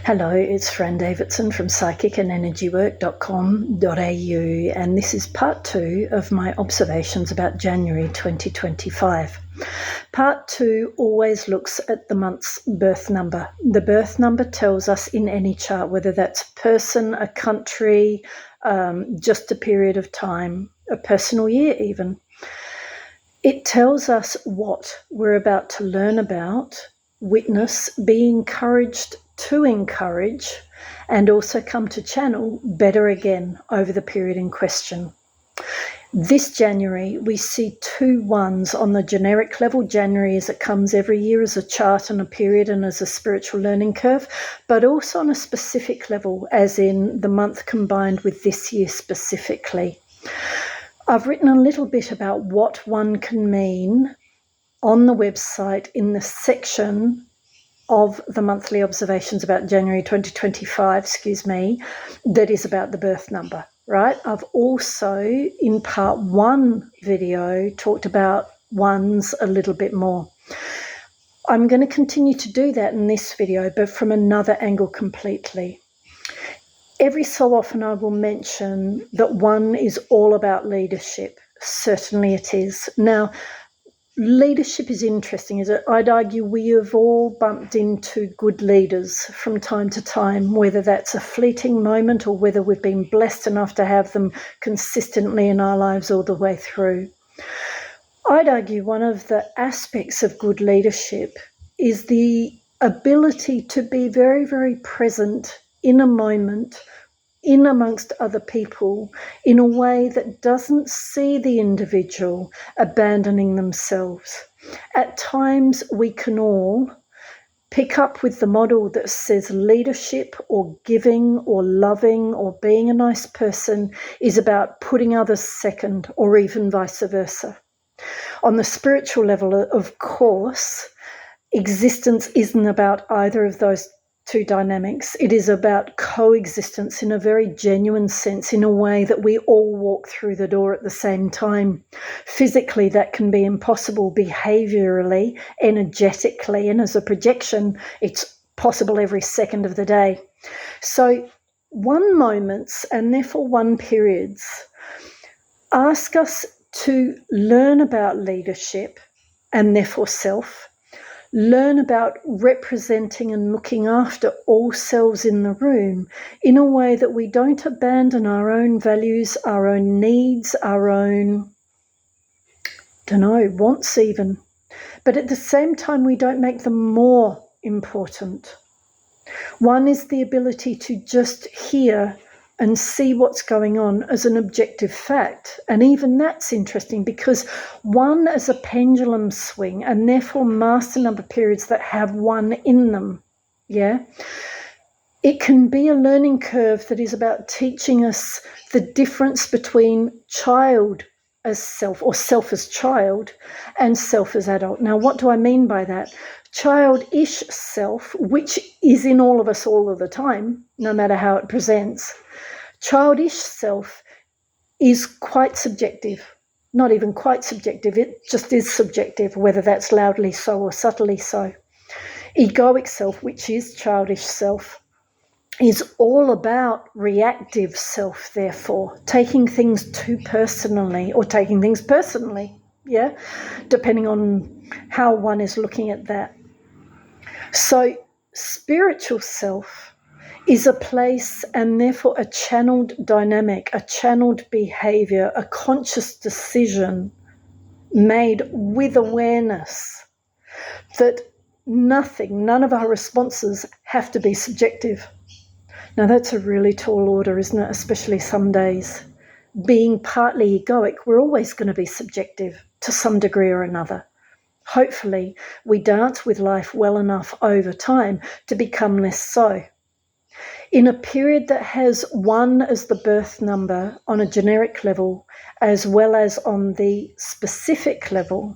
Hello, it's Fran Davidson from psychicandenergywork.com.au, and this is part 2 of my observations about January 2025. Part 2 always looks at the month's birth number. The birth number tells us in any chart, whether that's a person, a country, just a period of time, a personal year even. It tells us what we're about to learn about, witness, be encouraged to encourage, and also come to channel better again over the period in question. This January, we see 2 ones on the generic level. January as it comes every year as a chart and a period and as a spiritual learning curve, but also on a specific level, as in the month combined with this year specifically. I've written a little bit about what one can mean on the website in the section of the monthly observations about January 2025, that is about the birth number, right? I've also, in part 1 video, talked about ones a little bit more. I'm going to continue to do that in this video, but from another angle completely. Every so often I will mention that 1 is all about leadership. Certainly it is. Now, leadership is interesting, is it? I'd argue we have all bumped into good leaders from time to time, whether that's a fleeting moment or whether we've been blessed enough to have them consistently in our lives all the way through. I'd argue one of the aspects of good leadership is the ability to be very, very present in a moment, in amongst other people, in a way that doesn't see the individual abandoning themselves. At times, we can all pick up with the model that says leadership or giving or loving or being a nice person is about putting others second, or even vice versa. On the spiritual level, of course, existence isn't about either of those 2 dynamics. It is about coexistence in a very genuine sense, in a way that we all walk through the door at the same time. Physically, that can be impossible. Behaviorally, energetically, and as a projection, it's possible every second of the day. So 1 moments, and therefore 1 periods, ask us to learn about leadership and therefore self. Learn about representing and looking after all selves in the room in a way that we don't abandon our own values, our own needs, our own, wants even. But at the same time, we don't make them more important. 1 is the ability to just hear and see what's going on as an objective fact. And even that's interesting, because 1 as a pendulum swing, and therefore master number periods that have 1 in them, it can be a learning curve that is about teaching us the difference between child as self, or self as child, and self as adult. Now, what do I mean by that? Childish self, which is in all of us all of the time, no matter how it presents. Childish self is quite subjective, not even quite subjective, it just is subjective, whether that's loudly so or subtly so. Egoic self, which is childish self, is all about reactive self, therefore, taking things too personally, or taking things personally, depending on how one is looking at that. So spiritual self is a place, and therefore a channeled dynamic, a channeled behavior, a conscious decision made with awareness that none of our responses have to be subjective. Now, that's a really tall order, isn't it? Especially some days. Being partly egoic, we're always going to be subjective to some degree or another. Hopefully, we dance with life well enough over time to become less so. In a period that has 1 as the birth number on a generic level, as well as on the specific level,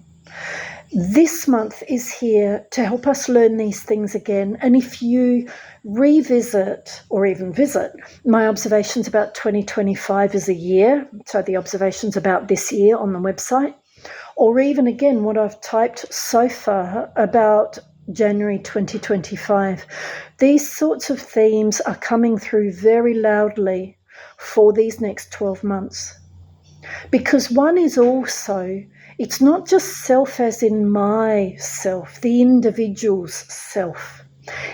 this month is here to help us learn these things again. And if you revisit or even visit my observations about 2025 as a year, so the observations about this year on the website, or even again what I've typed so far about January 2025. These sorts of themes are coming through very loudly for these next 12 months. Because one is also, it's not just self as in my self, the individual's self.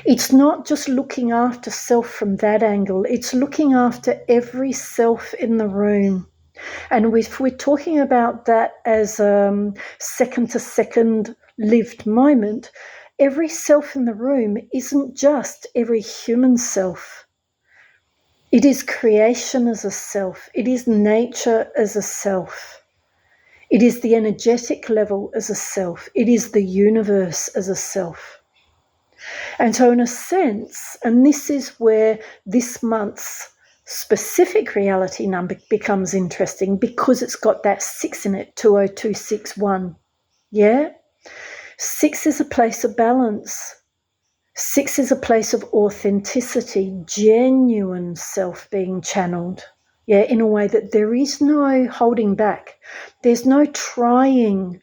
It's not just looking after self from that angle. It's looking after every self in the room. And if we're talking about that as second to second lived moment, every self in the room isn't just every human self. It is creation as a self. It is nature as a self. It is the energetic level as a self. It is the universe as a self. And so in a sense, and this is where this month's specific reality number becomes interesting because it's got that 6 in it, 20261. Yeah? 6 is a place of balance. 6 is a place of authenticity, genuine self being channeled. Yeah, in a way that there is no holding back. There's no trying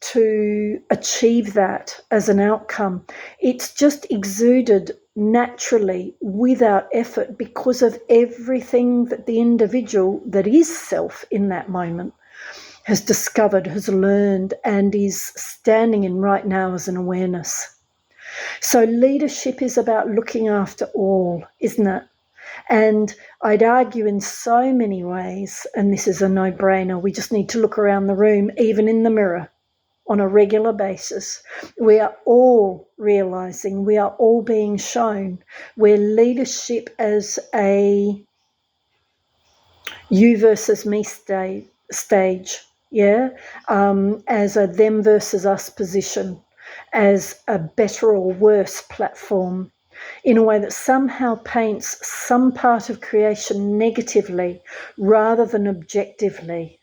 to achieve that as an outcome. It's just exuded naturally without effort because of everything that the individual that is self in that moment has discovered, has learned, and is standing in right now as an awareness. So leadership is about looking after all, isn't it? And I'd argue in so many ways, and this is a no-brainer, we just need to look around the room, even in the mirror, on a regular basis. We are all realising, we are all being shown where leadership as a you versus me stage, yeah, as a them versus us position, as a better or worse platform, in a way that somehow paints some part of creation negatively rather than objectively.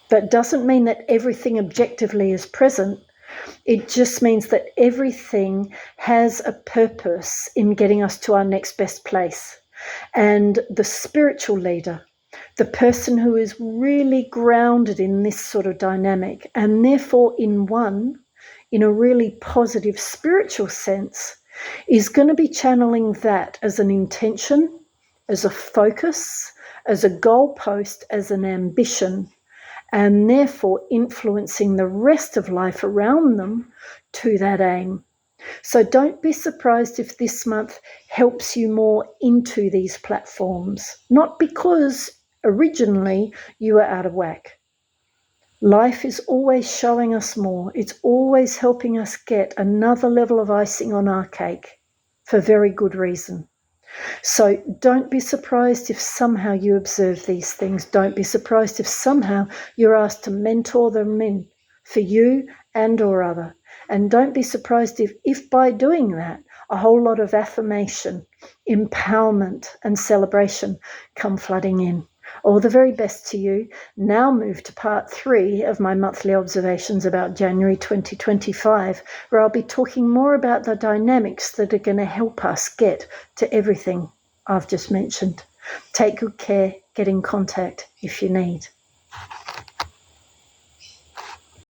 That doesn't mean that everything objectively is present. It just means that everything has a purpose in getting us to our next best place. And the spiritual leader, the person who is really grounded in this sort of dynamic and therefore in a really positive spiritual sense, is going to be channeling that as an intention, as a focus, as a goalpost, as an ambition, and therefore influencing the rest of life around them to that aim. So don't be surprised if this month helps you more into these platforms, not because originally you were out of whack. Life is always showing us more. It's always helping us get another level of icing on our cake for very good reason. So don't be surprised if somehow you observe these things. Don't be surprised if somehow you're asked to mentor them in for you and or other. And don't be surprised if by doing that, a whole lot of affirmation, empowerment and celebration come flooding in. All the very best to you. Now move to part 3 of my monthly observations about January 2025, where I'll be talking more about the dynamics that are going to help us get to everything I've just mentioned. Take good care. Get in contact if you need.